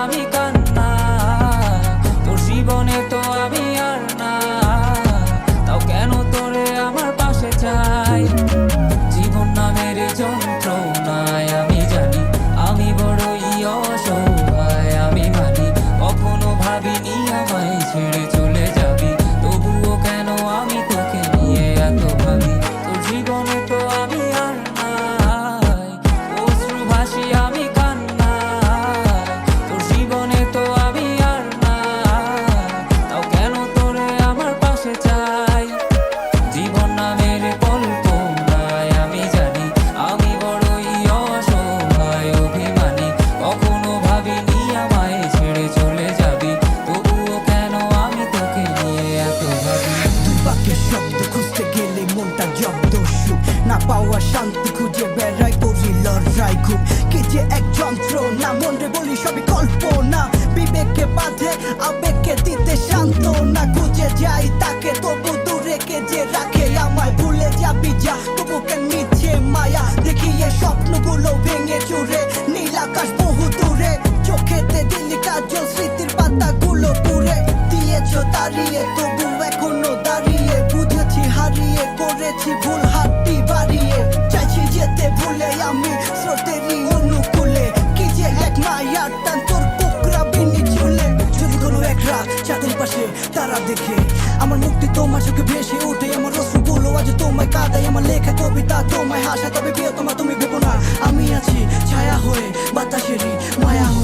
আমি কান্না, তোর জীবনে তো আমি আর না, তাও কেন তোরে আমার পাশে চাই। জীবন নামের যন্ত্রণায় আমি জানি আমি বড়ই অসহায়, আমি মানি কখনো ভাবিনি আমায় ছেড়ে চলে যাবি, তবুও কেন আমি তোকে নিয়ে এত ভাবি। তোর জীবনে তো আমি আর নাই, অশ্রু ভাসি আমি কান্না, তোর জীবনে তো আমি আর নাই, তাও কেন তোরে আমার পাশে চাই। জীবন নামের কল্পনায় আমি জানি আমি বড়ই অসহায়, অভিমানী কখনো ভাবিনি আমায় ছেড়ে চলে যাবি, তবুও কেন আমি তোকে নিয়ে এত ভাবি। দুই বাক্যের শব্দ খুঁজতে গেলে মনটা জব্দ, সুখ না পাওয়া শান্তি খুঁজে বেড়াই, করি লড়াই খুব কি যে এক যন্ত্রণা, মন রে বলি সবই কল্পনা, বিবেককে বাঁধে আবেগকে দিতে শান্তনা, খুঁজে যাই তাকে তবু দূরে কে যে রাখে আমায়, ভুলে যাবি যা তবু কেন মিছে মায়া, দেখি এ স্বপ্নগুলো ভেঙে চুরে, নীল আকাশ বহু দূরে, চোখেতে দিলি কাজল স্মৃতির পাতাগুলো পুড়ে দিয়েছ দাঁড়িয়ে, তবু এখনো দাঁড়িয়ে, বুঝেছি হারিয়ে করেছি ভুল, হাতটি বাড়িয়ে চাইছি যেতে ভুলে আমি স্রোতেরই অনুকূলে, কি যে এক মায়ার টান তোর কোকরা বিনি চুলে। যদি কোনো এক রাত চাঁদের পাশে তারা দেখে আমার মুক্তি তোমার চোখে ভেসে ওঠে, আমার অশ্রুগুলো আজ তোমায় কাঁদাই, আমার লেখা কবিতা তোমায় হাসা, তবে প্রিয় তোমার তুমি ভেবো না আমি আছি ছায়া হয়ে বাতাসেরই মায়া হয়ে।